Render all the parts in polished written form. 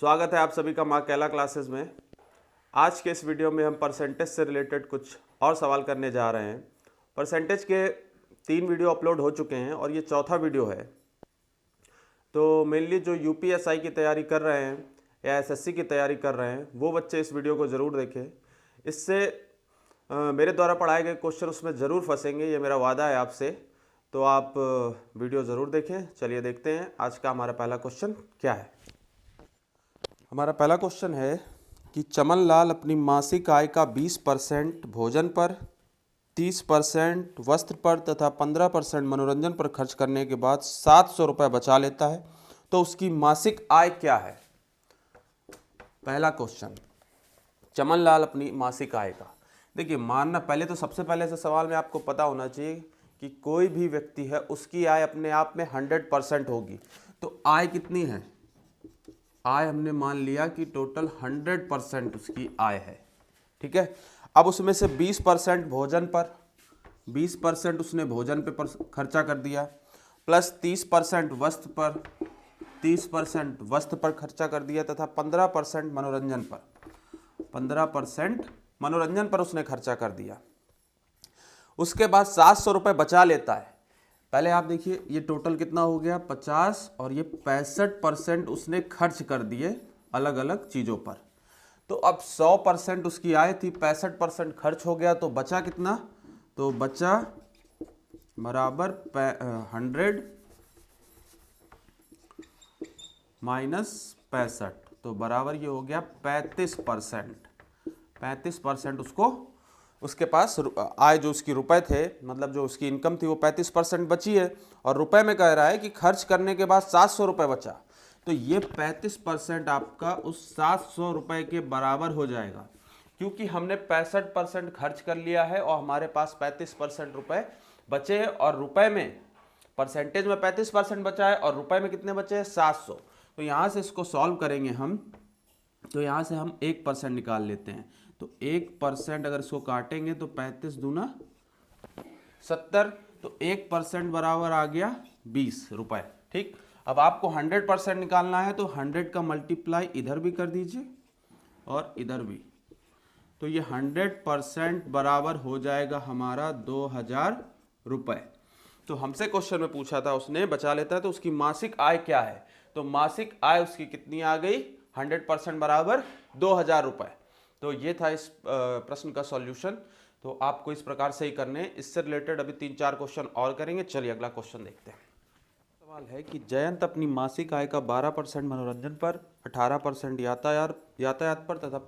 स्वागत है आप सभी का माँ कैला क्लासेस में। आज के इस वीडियो में हम परसेंटेज से रिलेटेड कुछ और सवाल करने जा रहे हैं। परसेंटेज के 3 वीडियो अपलोड हो चुके हैं और ये चौथा वीडियो है। तो मेनली जो यूपीएसआई की तैयारी कर रहे हैं या एसएससी की तैयारी कर रहे हैं वो बच्चे इस वीडियो को ज़रूर देखें। इससे मेरे द्वारा पढ़ाए गए क्वेश्चन उसमें ज़रूर फंसेंगे, ये मेरा वादा है आपसे। तो आप वीडियो ज़रूर देखें। चलिए देखते हैं आज का हमारा पहला क्वेश्चन क्या है। हमारा पहला क्वेश्चन है कि चमन लाल अपनी मासिक आय का 20% भोजन पर, 30% वस्त्र पर तथा 15% मनोरंजन पर खर्च करने के बाद 700 रुपये बचा लेता है, तो उसकी मासिक आय क्या है। पहला क्वेश्चन, चमन लाल अपनी मासिक आय का। देखिए, मानना पहले तो सबसे पहले से सवाल में आपको पता होना चाहिए कि कोई भी व्यक्ति है उसकी आय अपने आप में 100% होगी। तो आय कितनी है? आय हमने मान लिया कि टोटल 100% उसकी आय है। ठीक है। अब उसमें से 20% भोजन पर, 20% उसने भोजन पे खर्चा कर दिया, प्लस 30% वस्त्र पर, 30% वस्त्र पर खर्चा कर दिया तथा 15% मनोरंजन पर, 15% मनोरंजन पर उसने खर्चा कर दिया। उसके बाद 700 रुपये बचा लेता है। पहले आप देखिए ये टोटल कितना हो गया, 50, और ये 65% उसने खर्च कर दिए अलग अलग चीज़ों पर। तो अब 100% उसकी आय थी, 65% खर्च हो गया, तो बचा कितना? तो बचा बराबर 100 माइनस 65, तो बराबर ये हो गया 35%। 35% उसको, उसके पास आय जो उसकी रुपए थे, मतलब जो उसकी इनकम थी वो 35% बची है, और रुपए में कह रहा है कि खर्च करने के बाद 700 रुपये बचा। तो ये 35% आपका उस 700 रुपये के बराबर हो जाएगा, क्योंकि हमने 65% खर्च कर लिया है और हमारे पास 35% रुपये बचे हैं, और रुपए में परसेंटेज में 35% बचा है और रुपए में कितने बचे हैं? 700। तो यहाँ से इसको सॉल्व करेंगे हम, तो यहाँ से हम 1% निकाल लेते हैं। तो 1% अगर इसको काटेंगे तो 35 दूना 70, तो 1% बराबर आ गया 20 रुपये। ठीक। अब आपको 100% निकालना है तो 100 का मल्टीप्लाई इधर भी कर दीजिए और इधर भी, तो ये 100% बराबर हो जाएगा हमारा 2000 रुपये। तो हमसे क्वेश्चन में पूछा था उसने बचा लेता है तो उसकी मासिक आय क्या है। तो मासिक आय उसकी कितनी आ गई? 100% बराबर 2000 रुपये। तो ये था इस प्रश्न का सॉल्यूशन। तो आपको इस प्रकार से ही करने, इससे रिलेटेड अभी 3-4 क्वेश्चन और करेंगे। चलिए अगला क्वेश्चन देखते हैं। सवाल है कि जयंत अपनी मासिक आय का 12% मनोरंजन पर, 18% यातायात पर तथा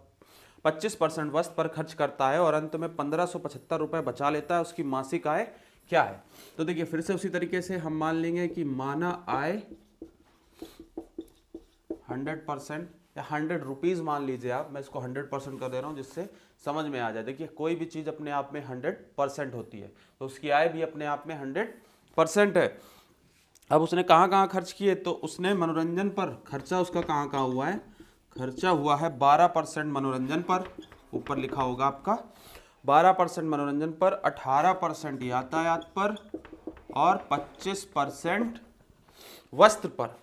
25% वस्त्र पर खर्च करता है और अंत में 1575 रुपये बचा लेता है। उसकी मासिक आय क्या है? तो देखिए फिर से उसी तरीके से हम मान लेंगे कि माना आय 100% या 100 रुपीज़ मान लीजिए आप, मैं इसको 100% कर दे रहा हूँ जिससे समझ में आ जाए। देखिए कोई भी चीज़ अपने आप में 100% होती है, तो उसकी आय भी अपने आप में 100% है। अब उसने कहाँ कहाँ खर्च किए? तो उसने मनोरंजन पर खर्चा उसका कहाँ कहाँ हुआ है? खर्चा हुआ है 12% मनोरंजन पर, ऊपर लिखा होगा आपका 12% मनोरंजन पर, 18% यातायात पर और 25% वस्त्र पर।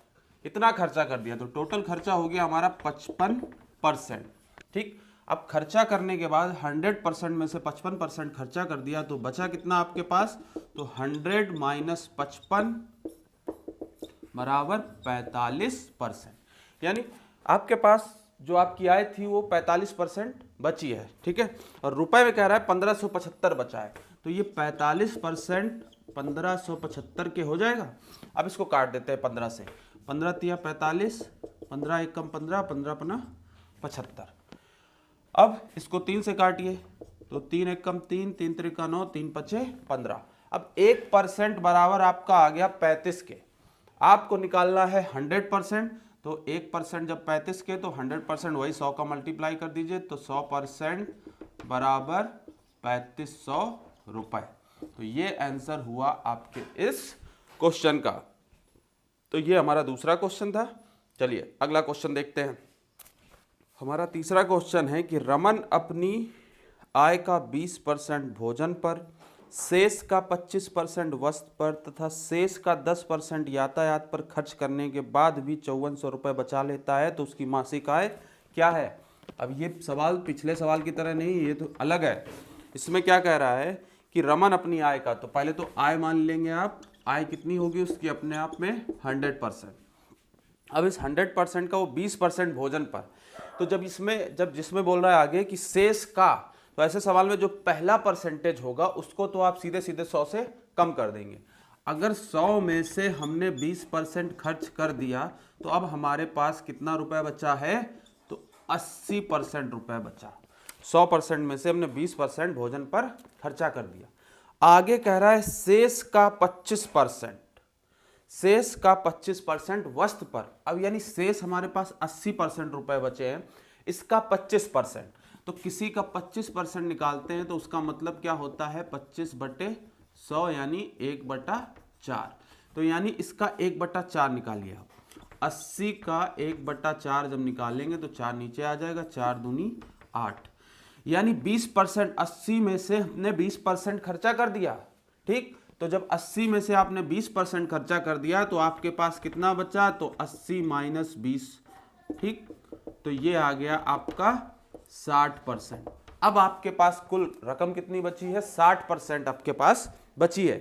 इतना खर्चा कर दिया, तो टोटल खर्चा हो गया हमारा 55%। ठीक। अब खर्चा करने के बाद 100% में से 55% खर्चा कर दिया, तो बचा कितना आपके पास? तो 100 माइनस 55 बराबर 45%। यानी आपके पास जो आपकी आय थी वो 45% बची है। ठीक है। और रुपए में कह रहा है 1575 बचा है, तो ये 45% 1575 के हो जाएगा। अब इसको काट देते हैं 15 से, 15 तिया 45, 15 एकम 15, 15 पना 75। अब इसको 3 से काटिए, तो 3 एकम 3, 3 त्रिका 9, 3 पचे 15। अब 1% बराबर आपका आ गया 35 के। आपको निकालना है 100%, तो 1% जब 35 के, तो 100% वही 100 का मल्टीप्लाई कर दीजिए, तो 100% बराबर 3500 रुपये। तो ये आंसर हुआ आपके इस क्वेश्चन का। तो ये हमारा दूसरा क्वेश्चन था। चलिए अगला क्वेश्चन देखते हैं। हमारा तीसरा क्वेश्चन है कि रमन अपनी आय का 20% भोजन पर, शेष का 25% वस्तु पर तथा शेष का 10% यातायात पर खर्च करने के बाद भी 5400 रुपये बचा लेता है तो उसकी मासिक आय क्या है। अब ये सवाल पिछले सवाल की तरह नहीं, ये तो अलग है। इसमें क्या कह रहा है कि रमन अपनी आय का, तो पहले तो आय मान लेंगे आप, आय कितनी होगी उसकी अपने आप में 100%। अब इस 100% का वो 20% भोजन पर, तो जब जिसमें बोल रहा है आगे कि शेष का, तो ऐसे सवाल में जो पहला परसेंटेज होगा उसको तो आप सीधे सीधे 100 से कम कर देंगे। अगर 100 में से हमने 20% खर्च कर दिया तो अब हमारे पास कितना रुपए बचा है, तो 80% रुपए बचा। 100% में से हमने 20% भोजन पर खर्चा कर दिया। आगे कह रहा है शेष का 25%, शेष का 25% वस्तु पर। अब यानी शेष हमारे पास 80% रुपए बचे हैं, इसका 25%, तो किसी का 25% निकालते हैं तो उसका मतलब क्या होता है 25/100 यानी 1/4। तो यानी इसका 1/4 निकालिए आप। 80 का 1/4 जब निकालेंगे तो 4 नीचे आ जाएगा, 4 दूनी 8, यानी 20%। 80 में से हमने 20% खर्चा कर दिया, ठीक। तो जब 80 में से आपने 20% खर्चा कर दिया तो आपके पास कितना बचा, तो 80 - 20, ठीक। तो ये आ गया आपका 60%। अब आपके पास कुल रकम कितनी बची है, 60% आपके पास बची है।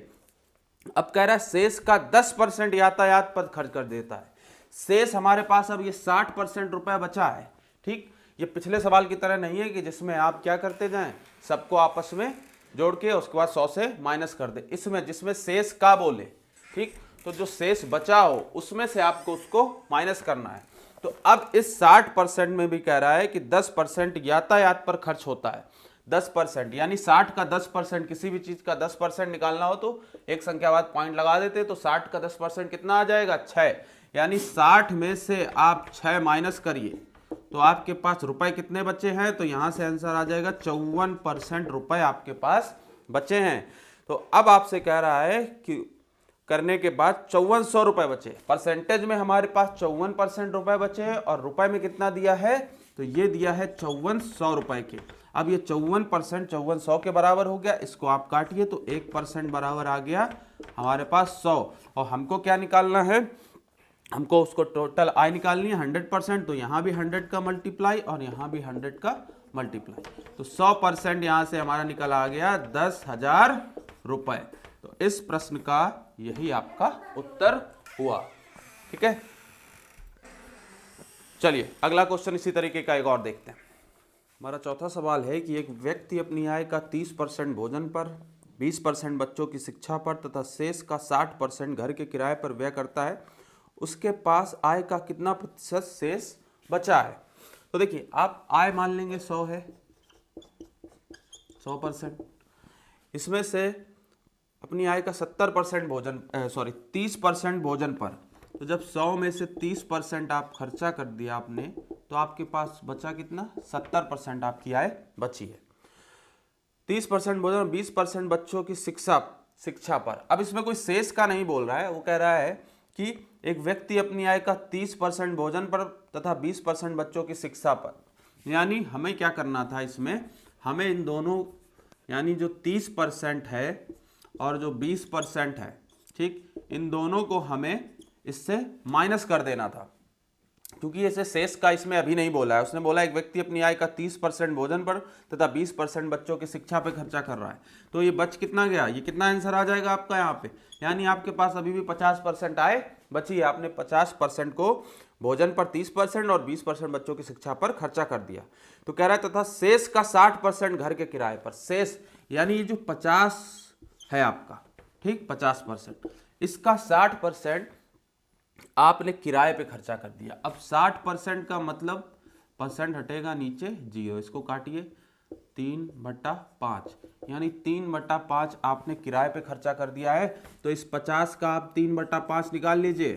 अब कह रहा है शेष का 10% यातायात पर खर्च कर देता है। शेष हमारे पास अब ये 60% रुपया बचा है, ठीक। ये पिछले सवाल की तरह नहीं है कि जिसमें आप क्या करते जाएं, सबको आपस में जोड़ के उसके बाद 100 से माइनस कर दे। इसमें जिसमें शेष का बोले, ठीक, तो जो शेष बचा हो उसमें से आपको उसको माइनस करना है। तो अब इस 60% में भी कह रहा है कि 10% यातायात पर खर्च होता है। 10% यानी 60 का 10%, किसी भी चीज का 10% निकालना हो तो एक संख्या बाद पॉइंट लगा देते, तो 60 का 10% कितना आ जाएगा, 6। यानी 60 में से आप 6 माइनस करिए तो आपके पास रुपए कितने बचे हैं, तो यहां से आंसर आ जाएगा 54% रुपए आपके पास बचे हैं। तो अब आपसे कह रहा है कि करने के बाद 5400 रुपए बचे। परसेंटेज में हमारे पास 54% रुपए बचे हैं और रुपए में कितना दिया है, तो ये दिया है 5400 रुपए के। अब ये 54% 5400 के बराबर हो गया, इसको आप काटिए तो 1% बराबर आ गया हमारे पास 100। और हमको क्या निकालना है, हमको उसको टोटल आय निकालनी है 100%, तो यहाँ भी 100 का मल्टीप्लाई और यहाँ भी 100 का मल्टीप्लाई, तो 100% यहाँ से हमारा निकल आ गया 10,000 रुपए। तो इस प्रश्न का यही आपका उत्तर हुआ, ठीक है। चलिए अगला क्वेश्चन इसी तरीके का एक और देखते हैं। हमारा चौथा सवाल है कि एक व्यक्ति अपनी आय का 30% भोजन पर, 20% बच्चों की शिक्षा पर तथा शेष का 60% घर के किराए पर व्यय करता है। उसके पास आय का कितना प्रतिशत शेष बचा है। तो देखिए आप आय मान लेंगे 100 है, 100%, इसमें से अपनी आय का 70% भोजन 30% भोजन पर, तो जब 100 में से 30% आप खर्चा कर दिया आपने तो आपके पास बचा कितना, 70% आपकी आय बची है। 30% भोजन, 20% बच्चों की शिक्षा पर। अब इसमें कोई शेष का नहीं बोल रहा है, वो कह रहा है कि एक व्यक्ति अपनी आय का 30% भोजन पर तथा 20% बच्चों की शिक्षा पर। यानी हमें क्या करना था इसमें, हमें इन दोनों यानी जो 30% है और जो 20% है, ठीक, इन दोनों को हमें इससे माइनस कर देना था, क्योंकि ऐसे शेष का इसमें अभी नहीं बोला है। उसने बोला एक व्यक्ति अपनी आय का 30% भोजन पर तथा 20% बच्चों की शिक्षा पे खर्चा कर रहा है। तो ये बच कितना गया, ये कितना आंसर आ जाएगा आपका यहाँ पे, यानी आपके पास अभी भी 50% आय बची है। आपने 50% को भोजन पर 30% और 20% बच्चों की शिक्षा पर खर्चा कर दिया। तो कह रहा है तथा शेष का 60% घर के किराए पर। शेष यानी ये जो 50 है आपका, ठीक, 50%, इसका 60% आपने किराए पे खर्चा कर दिया। अब 60% का मतलब परसेंट हटेगा नीचे 0, इसको काटिए 3/5, यानी 3/5 आपने किराए पे खर्चा कर दिया है। तो इस 50 का आप 3/5 निकाल लीजिए,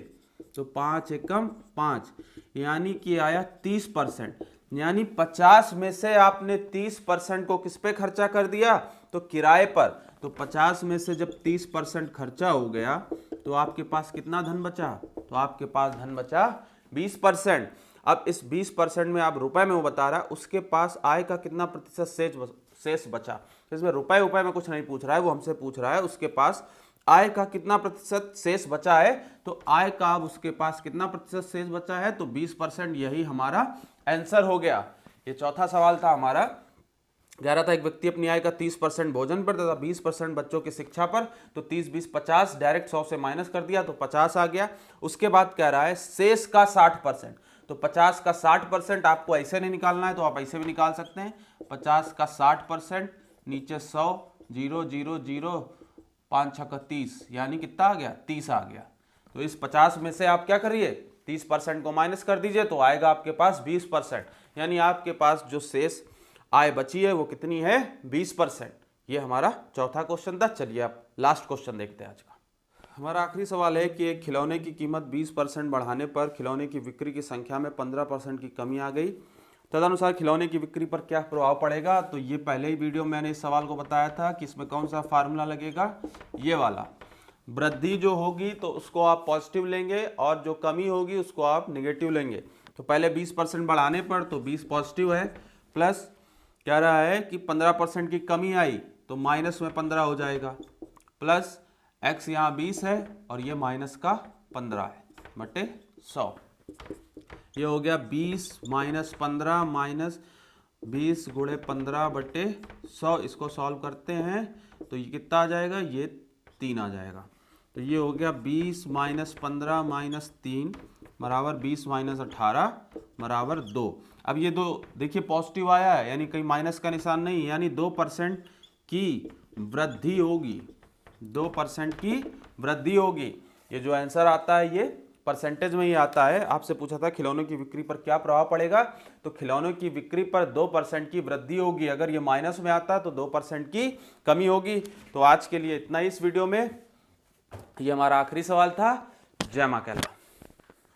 तो 5 एकम 5, यानी कि आया 30%। यानी 50 में से आपने 30% को किस पे खर्चा कर दिया, तो किराए पर। तो 50 में से जब 30% खर्चा हो गया तो आपके पास कितना धन बचा, तो आपके पास धन बचा 20%। अब इस 20% में आप रुपए में वो बता रहा है उसके पास आय का कितना प्रतिशत शेष बचा। इसमें रुपए रुपए में कुछ नहीं पूछ रहा है, वो हमसे पूछ रहा है उसके पास आय का कितना प्रतिशत शेष बचा है। तो आय का अब उसके पास कितना प्रतिशत शेष बचा है, तो 20%। यही हमारा आंसर हो गया। ये चौथा सवाल था हमारा। कह रहा था एक व्यक्ति अपनी आय का 30% भोजन पर तथा 20% बच्चों की शिक्षा पर, तो 30 20 50, डायरेक्ट 100 से माइनस कर दिया तो 50 आ गया। उसके बाद कह रहा है शेष का 60%, तो 50 का 60% आपको ऐसे नहीं निकालना है तो आप ऐसे भी निकाल सकते हैं। 50 का 60%, नीचे 100, 0 0 0, 5 6 30, यानी कितना आ गया, 30 आ गया। तो इस 50 में से आप क्या करिए, 30% को माइनस कर दीजिए तो आएगा आपके पास 20%, यानी आपके पास जो शेष आय बची है वो कितनी है, 20%। ये हमारा चौथा क्वेश्चन था। चलिए आप लास्ट क्वेश्चन देखते हैं आज का। हमारा आखिरी सवाल है कि एक खिलौने की कीमत 20% बढ़ाने पर खिलौने की बिक्री की संख्या में 15% की कमी आ गई, तदनुसार खिलौने की बिक्री पर क्या प्रभाव पड़ेगा। तो ये पहले ही वीडियो में मैंने इस सवाल को बताया था कि इसमें कौन सा फार्मूला लगेगा, ये वाला। वृद्धि जो होगी तो उसको आप पॉजिटिव लेंगे और जो कमी होगी उसको आप नेगेटिव लेंगे। तो पहले 20% बढ़ाने पर तो 20 पॉजिटिव है, प्लस कह रहा है कि 15% की कमी आई तो माइनस में 15 हो जाएगा, प्लस x यहाँ 20 है और ये माइनस का 15 है बटे 100। ये हो गया 20 माइनस 15 माइनस 20 गुणे 15 बटे 100। इसको सॉल्व करते हैं तो ये कितना आ जाएगा, ये 3 आ जाएगा। तो ये हो गया 20 माइनस 15 माइनस 3 बराबर 20 माइनस 18 बराबर 2। अब ये 2 देखिए पॉजिटिव आया है, यानी कहीं माइनस का निशान नहीं, यानी 2% की वृद्धि होगी, 2% की वृद्धि होगी। ये जो आंसर आता है ये परसेंटेज में ही आता है। आपसे पूछा था खिलौनों की बिक्री पर क्या प्रभाव पड़ेगा, तो खिलौनों की बिक्री पर 2% की वृद्धि होगी। अगर ये माइनस में आता तो 2% की कमी होगी। तो आज के लिए इतना ही इस वीडियो में। ये हमारा आखिरी सवाल था। जय मां कैला।